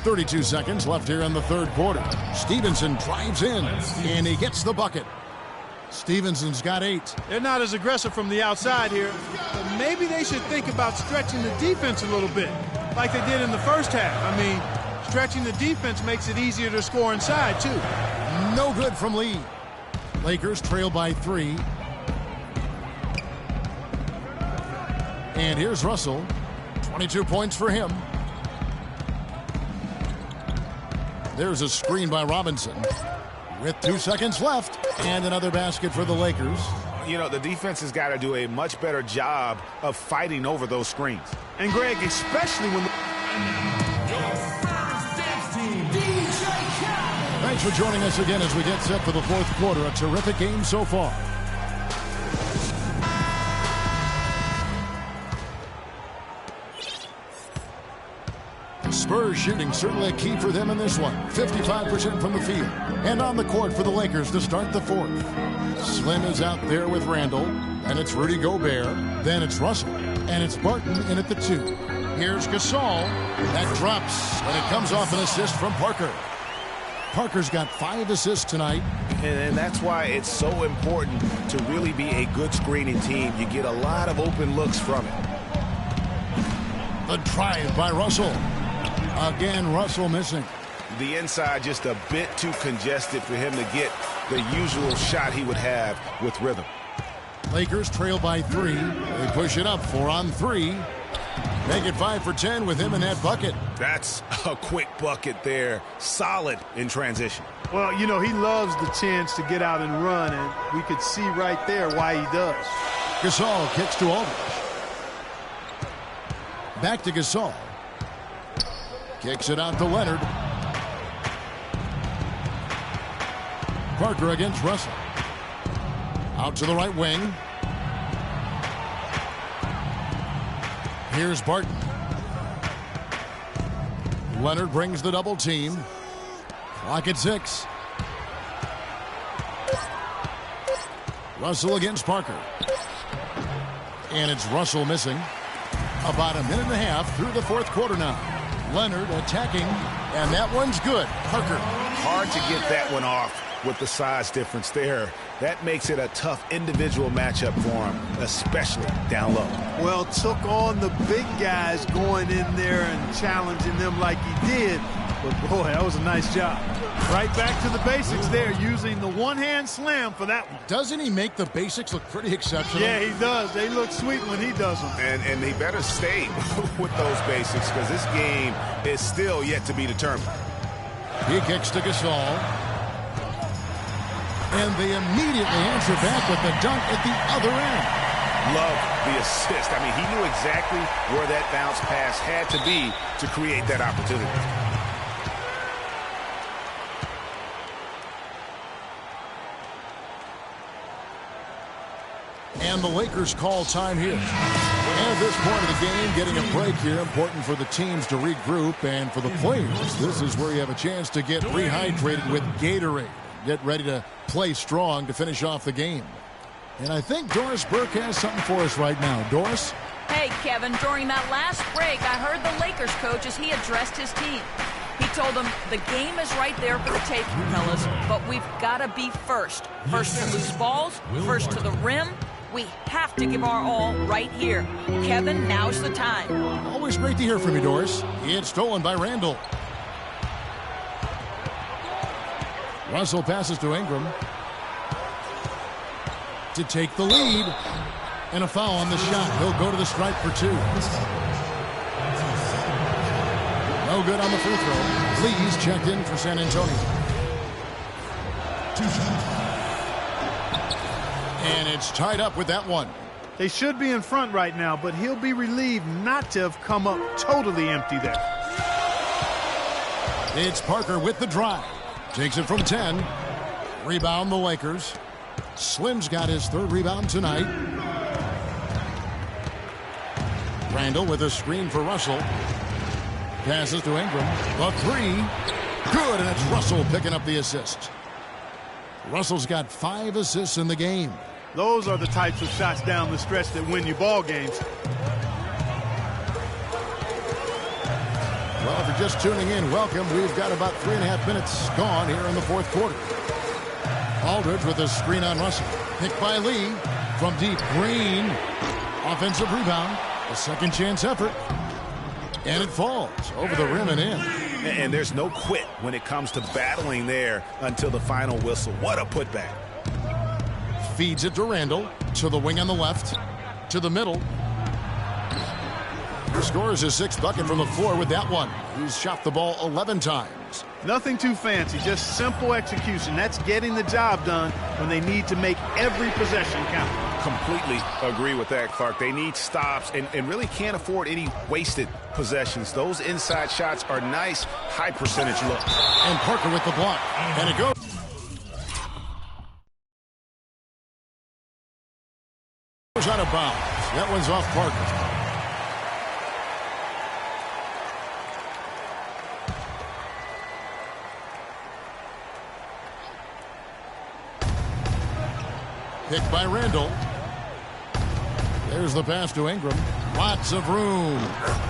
32 seconds left here in the third quarter. Stevenson drives in, and he gets the bucket. Stevenson's got 8. They're not as aggressive from the outside here, but maybe they should think about stretching the defense a little bit, like they did in the first half. I mean, stretching the defense makes it easier to score inside, too. No good from Lee. Lakers trail by 3. And here's Russell. 22 points for him. There's a screen by Robinson. With 2 seconds left, and another basket for the Lakers. You know, the defense has got to do a much better job of fighting over those screens. And, Greg, especially when Thanks for joining us again as we get set for the fourth quarter. A terrific game so far. Spurs shooting certainly a key for them in this one. 55% from the field. And on the court for the Lakers to start the fourth. Slim is out there with Randall. And it's Rudy Gobert. Then it's Russell. And it's Barton in at the 2. Here's Gasol. That drops. And it comes off an assist from Parker. Parker's got 5 assists tonight. And that's why it's so important to really be a good screening team. You get a lot of open looks from it. The drive by Russell. Again, Russell missing. The inside just a bit too congested for him to get the usual shot he would have with rhythm. Lakers trail by 3. They push it up 4 on 3. Make it 5 for 10 with him in that bucket. That's a quick bucket there. Solid in transition. Well, you know, he loves the chance to get out and run, and we could see right there why he does. Gasol kicks to Aldridge. Back to Gasol. Kicks it out to Leonard. Parker against Russell. Out to the right wing. Here's Barton. Leonard brings the double team. Clock at 6. Russell against Parker. And it's Russell missing. About a minute and a half through the fourth quarter now. Leonard attacking, and that one's good. Parker. Hard to get that one off with the size difference there. That makes it a tough individual matchup for him, especially down low. Well, took on the big guys going in there and challenging them like he did. But, boy, that was a nice job. Right back to the basics there, using the one-hand slam for that one. Doesn't he make the basics look pretty exceptional? Yeah, he does. They look sweet when he does them. And he better stay with those basics because this game is still yet to be determined. He kicks to Gasol. And they immediately answer back with the dunk at the other end. Love the assist. I mean, he knew exactly where that bounce pass had to be to create that opportunity. And the Lakers call time here. And at this point of the game, getting a break here, important for the teams to regroup. And for the players, this is where you have a chance to get rehydrated with Gatorade. Get ready to play strong to finish off the game. And I think Doris Burke has something for us right now. Doris? Hey, Kevin, during that last break, I heard the Lakers coach as he addressed his team. He told them the game is right there for the taking, fellas, but we've got to be first. First to lose balls, first to the rim. We have to give our all right here. Kevin, now's the time. Always great to hear from you, Doris. It's stolen by Randall. Russell passes to Ingram to take the lead. And a foul on the shot. He'll go to the stripe for 2. No good on the free throw. Please checked in for San Antonio. And it's tied up with that one. They should be in front right now, but he'll be relieved not to have come up totally empty there. It's Parker with the drive. Takes it from 10. Rebound the Lakers. Slim's got his 3rd rebound tonight. Randall with a screen for Russell. Passes to Ingram. The 3. Good, and it's Russell picking up the assist. Russell's got 5 assists in the game. Those are the types of shots down the stretch that win you ball games. Well, if you're just tuning in, welcome. We've got about 3.5 minutes gone here in the fourth quarter. Aldridge with a screen on Russell. Picked by Lee from deep. Green. Offensive rebound. A second chance effort. And it falls over the rim and in. And there's no quit when it comes to battling there until the final whistle. What a putback. Feeds it to Randall. To the wing on the left. To the middle. He scores his 6th bucket from the floor with that one. He's shot the ball 11 times. Nothing too fancy, just simple execution. That's getting the job done when they need to make every possession count. Completely agree with that, Clark. They need stops and really can't afford any wasted possessions. Those inside shots are nice, high percentage looks. And Parker with the block. And it goes. Out of bounds. That one's off Parker. Picked by Randall. There's the pass to Ingram. Lots of room.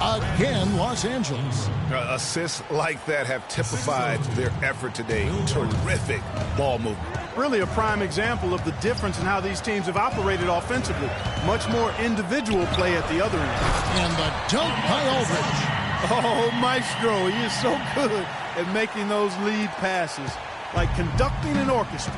Again, Los Angeles. Assists like that have typified their effort today. Terrific ball movement. Really a prime example of the difference in how these teams have operated offensively. Much more individual play at the other end. And the dunk by Aldridge. Oh, Maestro, he is so good at making those lead passes, like conducting an orchestra.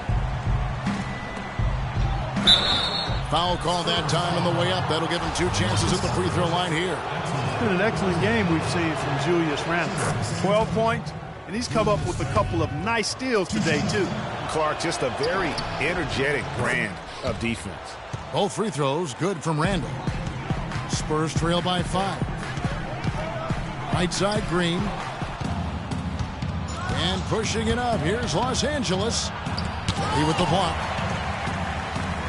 Foul call that time on the way up. That'll give him 2 chances at the free throw line here. It's been an excellent game we've seen from Julius Randle. 12 points, and he's come up with a couple of nice steals today, too. Clark, just a very energetic brand of defense. Both free throws good from Randall. Spurs trail by 5. Right side, Green. And pushing it up. Here's Los Angeles. He with the block.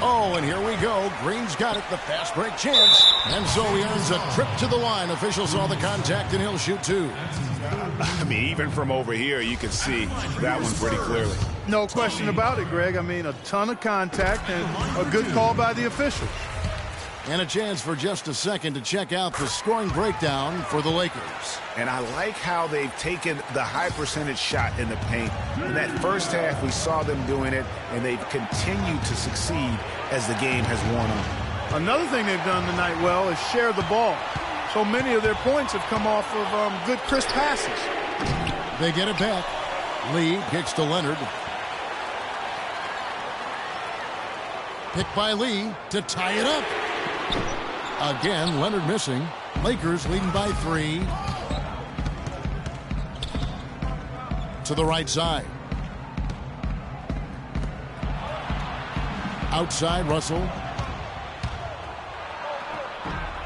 Oh, and here we go. Green's got it. The fast break chance. And so he earns a trip to the line. Official saw the contact, and he'll shoot 2. I mean, even from over here, you can see that one pretty clearly. No question about it, Greg. I mean, a ton of contact and a good call by the official. And a chance for just a second to check out the scoring breakdown for the Lakers. And I like how they've taken the high percentage shot in the paint. In that first half, we saw them doing it, and they've continued to succeed as the game has worn on. Another thing they've done tonight well is share the ball. So many of their points have come off of good, crisp passes. They get it back. Lee kicks to Leonard. Picked by Lee to tie it up. Again, Leonard missing. Lakers leading by 3. To the right side. Outside, Russell.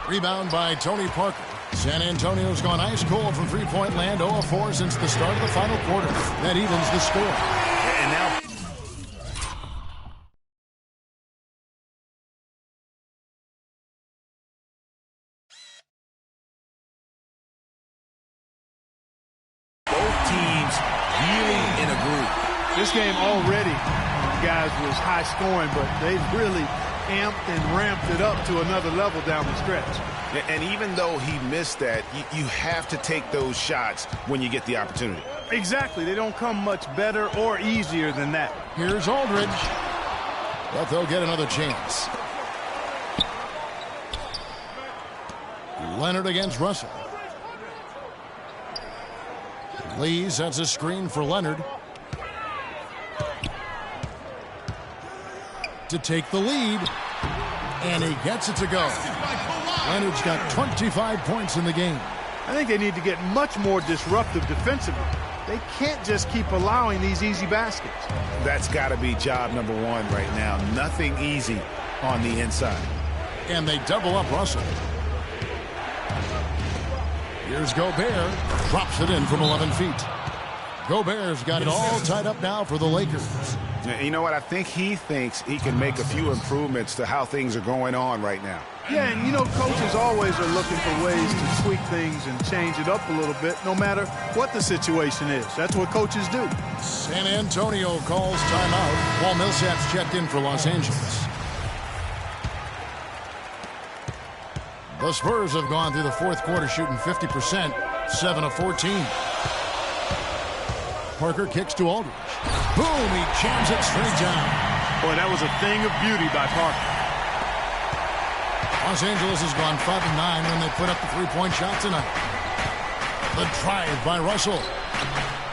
Rebound by Tony Parker. San Antonio's gone ice cold from three-point land. 0 of 4 since the start of the final quarter. That evens the score. And now both teams really in a groove. This game already, guys, was high scoring, but they've really amped and ramped it up to another level down the stretch. And even though he missed that, you have to take those shots when you get the opportunity. Exactly. They don't come much better or easier than that. Here's Aldridge. But they'll get another chance. Leonard against Russell. Lee sets a screen for Leonard. To take the lead. And he gets it to go. Leonard's got 25 points in the game. I think they need to get much more disruptive defensively. They can't just keep allowing these easy baskets. That's got to be job number 1 right now. Nothing easy on the inside. And they double up Russell. Here's Gobert. Drops it in from 11 feet. Gobert's got it all tied up now for the Lakers. You know what? I think he thinks he can make a few improvements to how things are going on right now. Yeah, and you know, coaches always are looking for ways to tweak things and change it up a little bit, no matter what the situation is. That's what coaches do. San Antonio calls timeout while Millsap's checked in for Los Angeles. The Spurs have gone through the fourth quarter shooting 50%, 7 of 14. Parker kicks to Aldridge. Boom, he jams it straight down. Boy, that was a thing of beauty by Parker. Los Angeles has gone 5 of 9 when they put up the three-point shot tonight. The drive by Russell.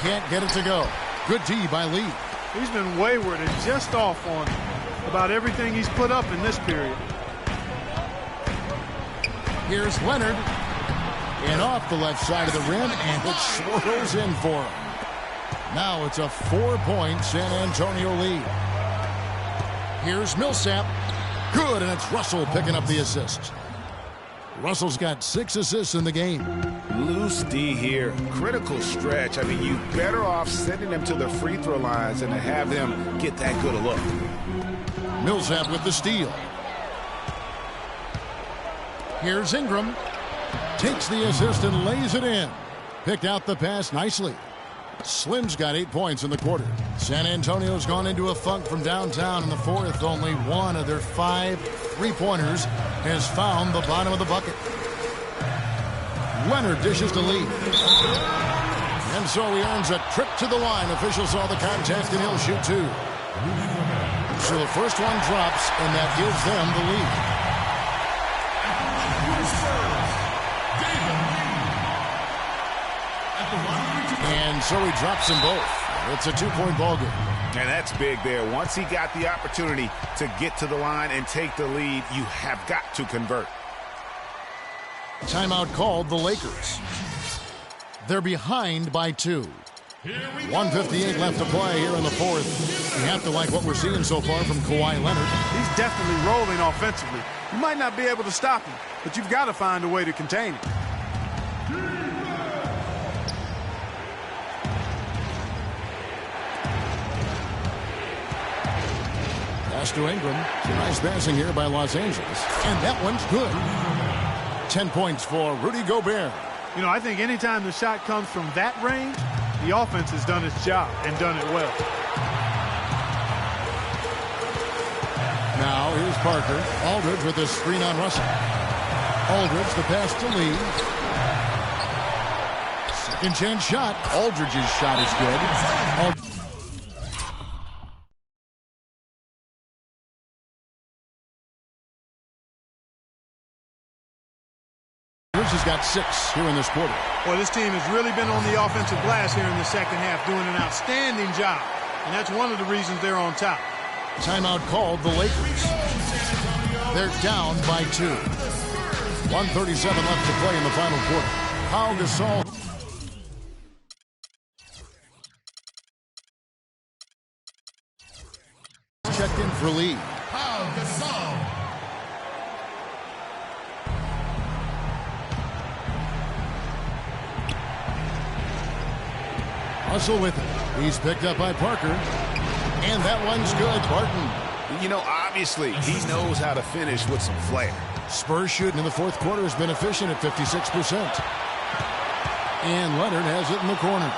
Can't get it to go. Good D by Lee. He's been wayward and just off on about everything he's put up in this period. Here's Leonard. And off the left side of the rim, and it swirls in for him. Now it's a 4-point San Antonio lead. Here's Millsap. Good, and it's Russell picking up the assist. Russell's got 6 assists in the game. Loose D here. Critical stretch. I mean, you better off sending them to the free throw lines than to have them get that good a look. Millsap with the steal. Here's Ingram. Takes the assist and lays it in. Picked out the pass nicely. Slim's got 8 points in the quarter. San Antonio's gone into a funk from downtown in the fourth. Only one of their 5 3-pointers has found the bottom of the bucket. Leonard dishes to Lee. And so he earns a trip to the line. Officials saw the contact and he'll shoot 2. So the first one drops and that gives them the lead. And so he drops them both. It's a 2-point ball game. And that's big there. Once he got the opportunity to get to the line and take the lead, you have got to convert. Timeout called the Lakers. They're behind by 2. 1:58 left to play here in the fourth. You have to like what we're seeing so far from Kawhi Leonard. He's definitely rolling offensively. You might not be able to stop him, but you've got to find a way to contain him. Pass to Ingram. Nice passing here by Los Angeles. And that one's good. 10 points for Rudy Gobert. You know, I think anytime the shot comes from that range, the offense has done its job and done it well. Now here's Parker. Aldridge with a screen on Russell. Aldridge the pass to Lee. Second chance shot. Aldridge's shot is good. Has got 6 here in this quarter. Well, this team has really been on the offensive glass here in the second half, doing an outstanding job. And that's one of the reasons they're on top. Timeout called the Lakers. They're down by 2. 1:37 left to play in the final quarter. Pau Gasol. Checked in for Lee. Pau Gasol. Russell with it. He's picked up by Parker. And that one's good. Barton. You know, obviously, he knows how to finish with some flair. Spurs shooting in the fourth quarter has been efficient at 56%. And Leonard has it in the corner.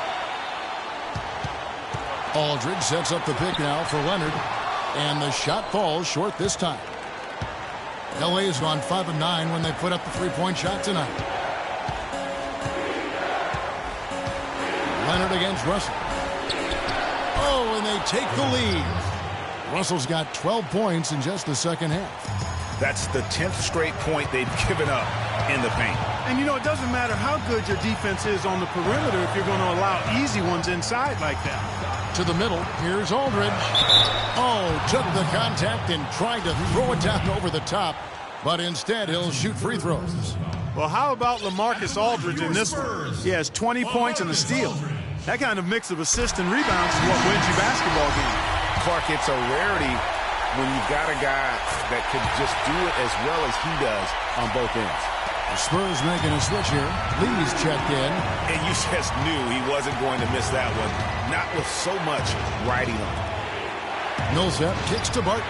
Aldridge sets up the pick now for Leonard. And the shot falls short this time. LA has gone 5 of 9 when they put up the 3-point shot tonight. Leonard against Russell. Oh, and they take the lead. Russell's got 12 points in just the second half. That's the 10th straight point they've given up in the paint. And, you know, it doesn't matter how good your defense is on the perimeter if you're going to allow easy ones inside like that. To the middle. Here's Aldridge. Oh, took the contact and tried to throw it down over the top. But instead, he'll shoot free throws. Well, how about LaMarcus Aldridge in this one? He has 20 points and a steal. That kind of mix of assists and rebounds is what wins you basketball games. Clark, it's a rarity when you've got a guy that can just do it as well as he does on both ends. The Spurs making a switch here. Lee's checked in. And you just knew he wasn't going to miss that one. Not with so much riding on. Millsap kicks to Barton.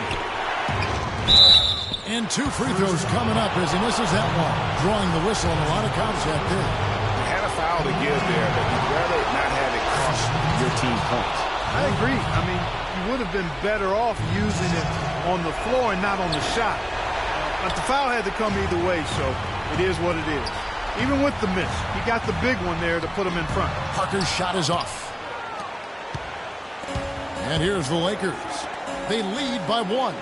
And 2 free throws coming up as he misses that one. Drawing the whistle and a lot of contact there. You had a foul to give there, but you'd rather not have it cost your team points. I agree. I mean, you would have been better off using it on the floor and not on the shot. But the foul had to come either way, so it is what it is. Even with the miss, he got the big one there to put him in front. Parker's shot is off. And here's the Lakers. They lead by 1.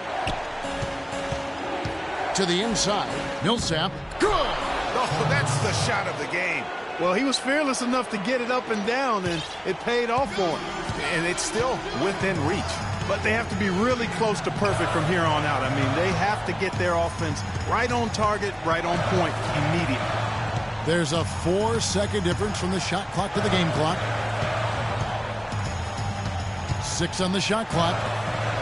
To the inside. Millsap. Good! Oh, that's the shot of the game. Well, he was fearless enough to get it up and down, and it paid off for him. And it's still within reach. But they have to be really close to perfect from here on out. I mean, they have to get their offense right on target, right on point immediately. There's a 4-second difference from the shot clock to the game clock. 6 on the shot clock.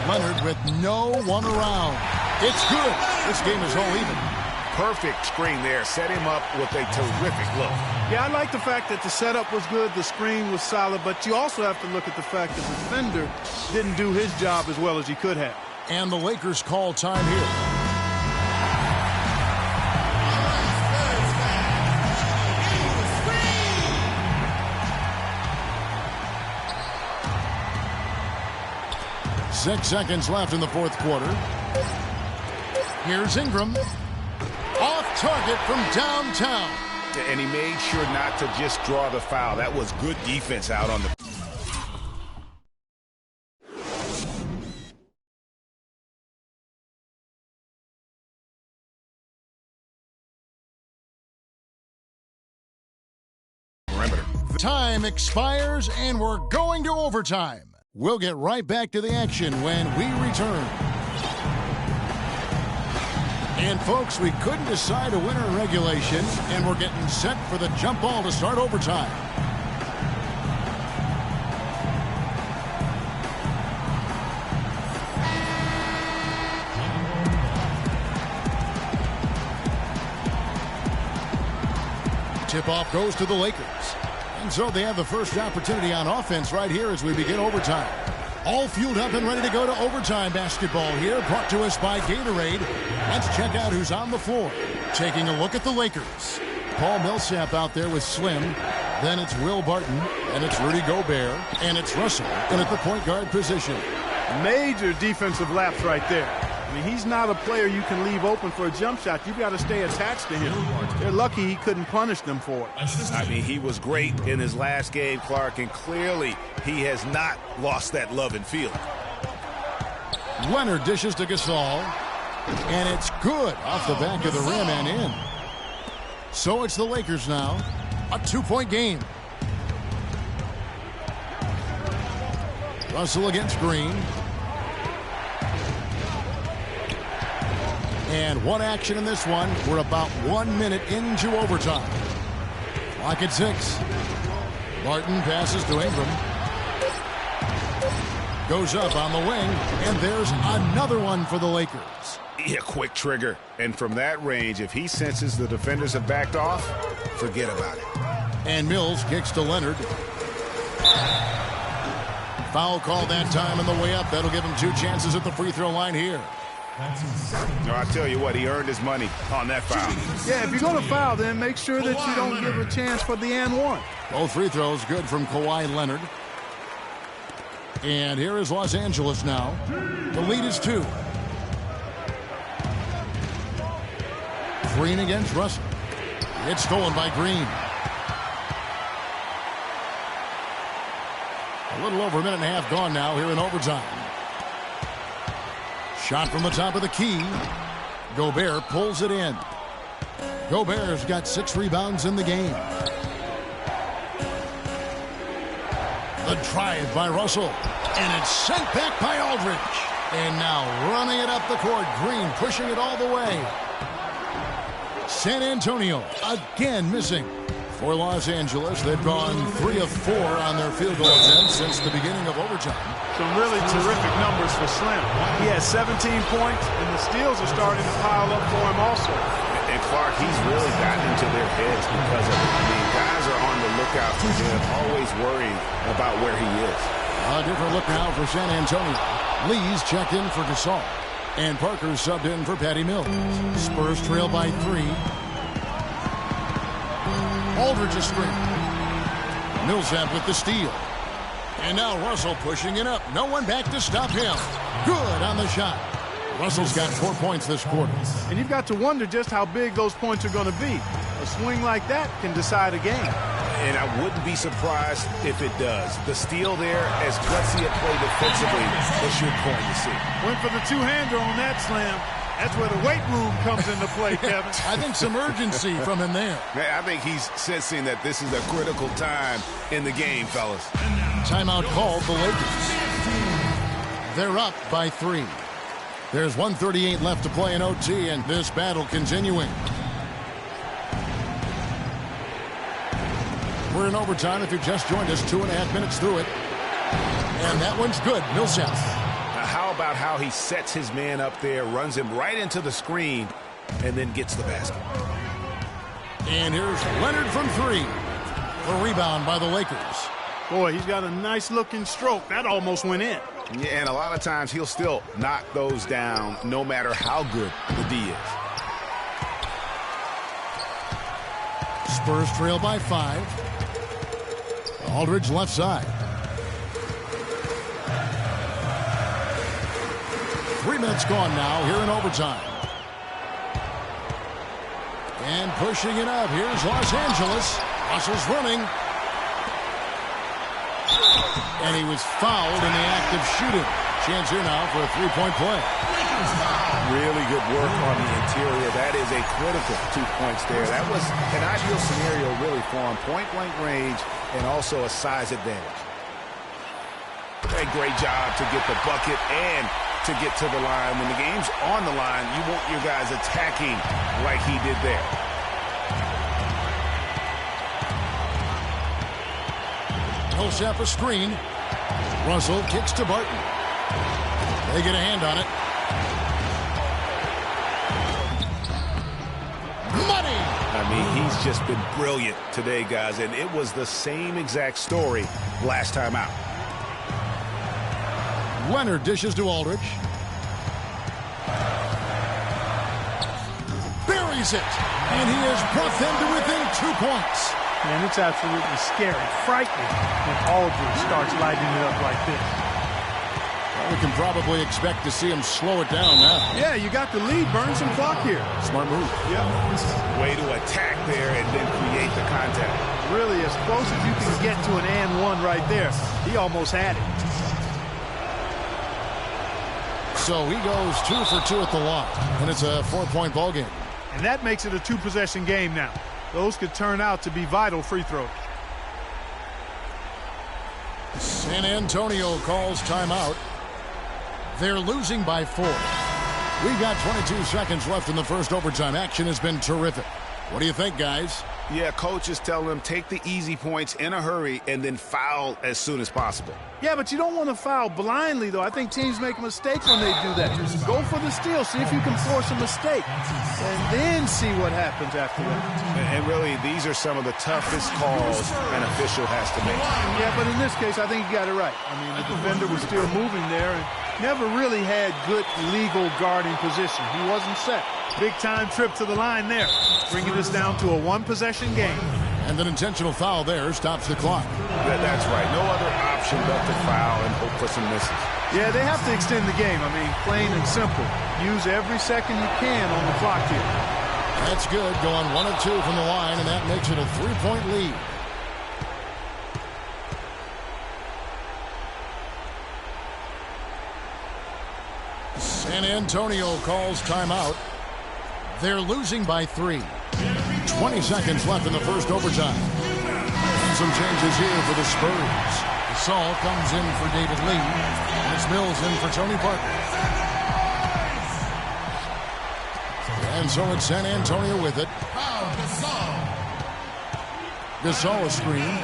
Leonard with no one around. It's good. This game is all even. Perfect screen there. Set him up with a terrific look. Yeah, I like the fact that the setup was good, the screen was solid, but you also have to look at the fact that the defender didn't do his job as well as he could have. And the Lakers call time here. Six seconds left in the fourth quarter. Here's Ingram. Off target from downtown. And he made sure not to just draw the foul. That was good defense out on the... perimeter. Time expires and we're going to overtime. We'll get right back to the action when we return. And folks, we couldn't decide a winner in regulation, and we're getting set for the jump ball to start overtime. Tip-off goes to the Lakers. And so they have the first opportunity on offense right here as we begin overtime. All fueled up and ready to go to overtime basketball here, brought to us by Gatorade. Let's check out who's on the floor. Taking a look at the Lakers. Paul Millsap out there with Slim. Then it's Will Barton, and it's Rudy Gobert, and it's Russell in at the point guard position. Major defensive lapse right there. I mean, he's not a player you can leave open for a jump shot. You've got to stay attached to him. They're lucky he couldn't punish them for it. I mean, he was great in his last game, Clark, and clearly he has not lost that love and feeling. Leonard dishes to Gasol, and it's good off the back of the rim and in. So it's the Lakers now. A 2-point game. Russell against Green. And one action in this one. We're about 1 minute into overtime. Clock at 6. Barton passes to Ingram. Goes up on the wing, and there's another one for the Lakers. Yeah, quick trigger. And from that range, if he senses the defenders have backed off, forget about it. And Mills kicks to Leonard. Foul call that time on the way up. That'll give him 2 chances at the free throw line here. No, I tell you what, he earned his money on that foul. Yeah, if you're going to foul, then make sure that you don't give a chance for the and one. Both free throws good from Kawhi Leonard. And here is Los Angeles now. The lead is 2. Green against Russell. It's stolen by Green. A little over a minute and a half gone now here in overtime. Shot from the top of the key. Gobert pulls it in. Gobert's got 6 rebounds in the game. The drive by Russell. And it's sent back by Aldridge. And now running it up the court. Green pushing it all the way. San Antonio again missing. For Los Angeles, they've gone 3 of 4 on their field goal attempts since the beginning of overtime. Some really terrific numbers for Slim. He has 17 points, and the steals are starting to pile up for him also. And Clark, he's really gotten into their heads because of it. I mean, guys are on the lookout for him, always worrying about where he is. A different look now for San Antonio. Lee's checked in for Gasol. And Parker's subbed in for Patty Mills. Spurs trail by 3. Aldridge is screen. Millsap with the steal. And now Russell pushing it up. No one back to stop him. Good on the shot. Russell's got 4 points this quarter. And you've got to wonder just how big those points are going to be. A swing like that can decide a game. And I wouldn't be surprised if it does. The steal there, as gutsy a play defensively as you're going to see. Went for the two-hander on that slam. That's where the weight room comes into play, Kevin. I think some urgency from him there. I think he's sensing that this is a critical time in the game, fellas. Timeout called the Lakers. They're up by 3. There's 1:38 left to play in OT, and this battle continuing. We're in overtime. If you just joined us, 2.5 minutes through it. And that one's good. Millsap. Now, how about how he sets his man up there, runs him right into the screen, and then gets the basket. And here's Leonard from three. The rebound by the Lakers. Boy, he's got a nice-looking stroke. That almost went in. Yeah, and a lot of times he'll still knock those down no matter how good the D is. Spurs trail by 5. Aldridge left side. 3 minutes gone now here in overtime. And pushing it up. Here's Los Angeles. Russell's running. And he was fouled in the act of shooting. Chance here now for a three-point play. Really good work on the interior. That is a critical 2 points there. That was an ideal scenario really for him. Point-blank range and also a size advantage. A great job to get the bucket and to get to the line. When the game's on the line, you want your guys attacking like he did there. Millsap a screen. Russell kicks to Barton. They get a hand on it. Money! I mean, he's just been brilliant today, guys, and it was the same exact story last time out. Leonard dishes to Aldridge. Buries it! And he has brought them to within 2 points. Man, it's absolutely scary, frightening when Aldridge starts lighting it up like this. Well, we can probably expect to see him slow it down now. Yeah, you got the lead. Burn some clock here. Smart move. Yeah. Way to attack there and then create the contact. Really, as close as you can get to an and one right there. He almost had it. So he goes 2 for 2 at the line, and it's a 4-point ball game. And that makes it a 2-possession game now. Those could turn out to be vital free throws. San Antonio calls timeout. They're losing by 4. We've got 22 seconds left in the first overtime. Action has been terrific. What do you think, guys? Yeah, coach is telling them take the easy points in a hurry and then foul as soon as possible. Yeah, but you don't want to foul blindly, though. I think teams make mistakes when they do that. Go for the steal. See if you can force a mistake. And then see what happens after that. And really, these are some of the toughest calls an official has to make. Yeah, but in this case, I think you got it right. I mean, the defender was still moving there and never really had good legal guarding position. He wasn't set. Big-time trip to the line there, bringing us down to a 1-possession game. And an intentional foul there stops the clock. That's right. No other option but to foul and hope for some misses. Yeah, they have to extend the game. I mean, plain and simple. Use every second you can on the clock here. That's good. Going 1 of 2 from the line, and that makes it a 3-point lead. San Antonio calls timeout. They're losing by 3. 20 seconds left in the first overtime. And some changes here for the Spurs. Gasol comes in for David Lee. And it's Mills in for Tony Parker. And so it's San Antonio with it. Gasol a screen.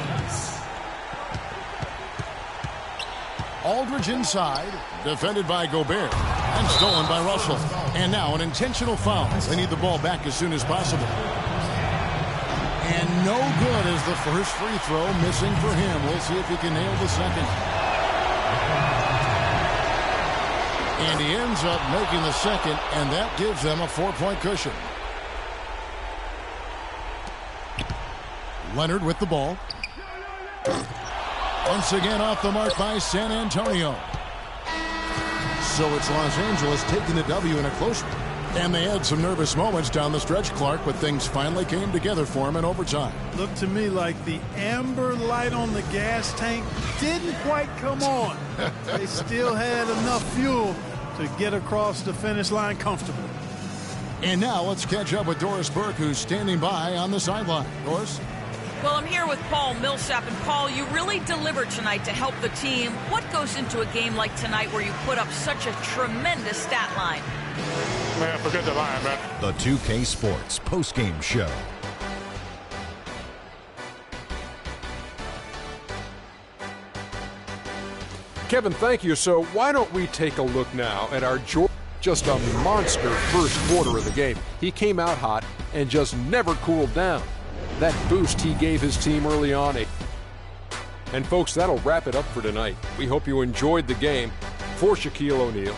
Aldridge inside. Defended by Gobert. And stolen by Russell. And now an intentional foul. They need the ball back as soon as possible. And no good as the first free throw missing for him. We'll see if he can nail the second. And he ends up making the second, and that gives them a 4-point cushion. Leonard with the ball. Once again off the mark by San Antonio. So it's Los Angeles taking the W in a close one. And they had some nervous moments down the stretch, Clark, but things finally came together for them in overtime. Looked to me like the amber light on the gas tank didn't quite come on. They still had enough fuel to get across the finish line comfortably. And now let's catch up with Doris Burke, who's standing by on the sideline. Doris? Well, I'm here with Paul Millsap. And Paul, you really delivered tonight to help the team. What goes into a game like tonight where you put up such a tremendous stat line? Man, forget the line, man. The 2K Sports postgame show. Kevin, thank you. So why don't we take a look now at our just a monster first quarter of the game. He came out hot and just never cooled down. That boost he gave his team early on. And folks, that'll wrap it up for tonight. We hope you enjoyed the game. For Shaquille O'Neal,